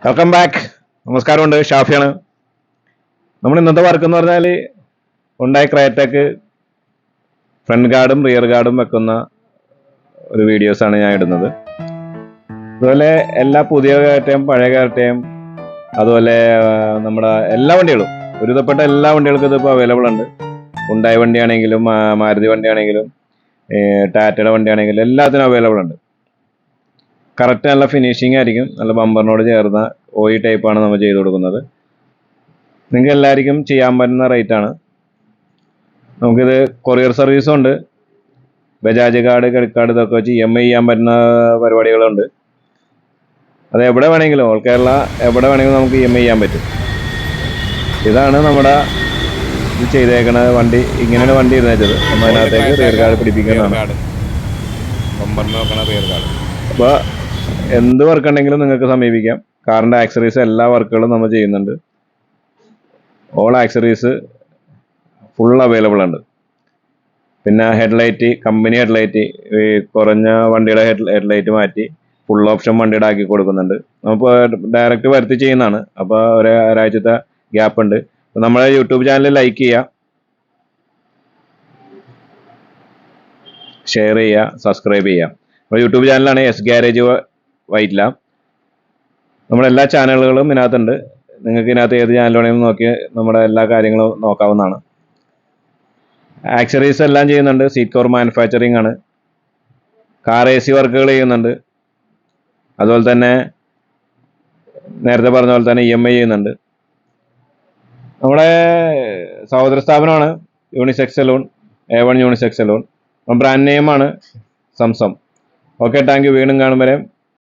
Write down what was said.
Welcome back. നമസ്കാരമുണ്ട്, ഷാഫിയാണ്. നമ്മൾ ഇന്നത്തെ വർക്ക് എന്ന് പറഞ്ഞാൽ ഹുണ്ടായി ക്രേറ്റയ്ക്ക് ഫ്രണ്ട് ഗാർഡും റിയർ ഗാർഡും വെക്കുന്ന ഒരു വീഡിയോസാണ് ഞാൻ ഇടുന്നത്. അതുപോലെ എല്ലാ പുതിയ കയറ്റയും പഴയ കയറ്റയും അതുപോലെ നമ്മുടെ എല്ലാ വണ്ടികളും ഒരുവിധപ്പെട്ട എല്ലാ വണ്ടികൾക്കും ഇതിപ്പോൾ അവൈലബിൾ ഉണ്ട്. ഹുണ്ടായി വണ്ടിയാണെങ്കിലും മാരുതി വണ്ടിയാണെങ്കിലും ടാറ്റയുടെ വണ്ടിയാണെങ്കിലും എല്ലാത്തിനും അവൈലബിൾ ഉണ്ട്. കറക്റ്റ് നല്ല ഫിനിഷിംഗ് ആയിരിക്കും. നല്ല ബമ്പറിനോട് ചേർന്ന OE ടൈപ്പാണ് നമ്മൾ ചെയ്ത് കൊടുക്കുന്നത്. നിങ്ങൾക്ക് എല്ലാവർക്കും ചെയ്യാൻ പറ്റുന്ന റേറ്റാണ്. നമുക്കിത് കൊറിയർ സർവീസും ഉണ്ട്. ബജാജ് കാർഡ്, ക്രെഡിറ്റ് കാർഡ് ഇതൊക്കെ വെച്ച് EMI ചെയ്യാൻ പറ്റുന്ന പരിപാടികളുണ്ട്. അത് എവിടെ വേണമെങ്കിലും ഓൾ കേരള എവിടെ വേണമെങ്കിലും നമുക്ക് EMI ചെയ്യാൻ പറ്റും. ഇതാണ് നമ്മുടെ ഇത് ചെയ്തേക്കണ വണ്ടി. ഇങ്ങനെയാണ് വണ്ടി ഇരുന്നത്. നമ്മൾ അതിനകത്തേക്ക് റിയർ കാർഡ് പിടിപ്പിക്കുന്നതാണ്. അപ്പോൾ എന്ത് വർക്ക് ഉണ്ടെങ്കിലും നിങ്ങൾക്ക് സമീപിക്കാം. കാറിൻ്റെ ആക്സറീസ് എല്ലാ വർക്കുകളും നമ്മൾ ചെയ്യുന്നുണ്ട്. ഓൾ ആക്സറീസ് ഫുൾ അവൈലബിൾ ഉണ്ട്. പിന്നെ ഹെഡ്ലൈറ്റ്, കമ്പനി ഹെഡ്ലൈറ്റ്, കുറഞ്ഞ വണ്ടിയുടെ ഹെഡ്ലൈറ്റ് മാറ്റി ഫുൾ ഓപ്ഷൻ വണ്ടിയുടെ ആക്കി കൊടുക്കുന്നുണ്ട്. നമുക്ക് ഡയറക്റ്റ് വരുത്തി ചെയ്യുന്നതാണ്. അപ്പോൾ ഒരാഴ്ചത്തെ ഗ്യാപ്പ് ഉണ്ട്. നമ്മളെ യൂട്യൂബ് ചാനൽ ലൈക്ക് ചെയ്യുക, ഷെയർ ചെയ്യുക, സബ്സ്ക്രൈബ് ചെയ്യുക. നമ്മുടെ യൂട്യൂബ് ചാനലാണ് ഗാരേജ് വൈറ്റില. നമ്മുടെ എല്ലാ ചാനലുകളും ഇതിനകത്തുണ്ട്. നിങ്ങൾക്ക് ഇതിനകത്ത് ഏത് ചാനൽ വേണമെങ്കിലും നോക്കി നമ്മുടെ എല്ലാ കാര്യങ്ങളും നോക്കാവുന്നതാണ്. ആക്സറീസ് എല്ലാം ചെയ്യുന്നുണ്ട്. സീറ്റ് കവർ മാനുഫാക്ചറിങ് ആണ്. കാർ AC വർക്കുകൾ ചെയ്യുന്നുണ്ട്. അതുപോലെ തന്നെ നേരത്തെ പറഞ്ഞ പോലെ തന്നെ EMI ചെയ്യുന്നുണ്ട്. നമ്മുടെ സഹോദര സ്ഥാപനമാണ് unisex salon, A1 unisex salon. Brand നെയിമാണ് സംസം. Okay, thank you. വീണ്ടും കാണും വരെ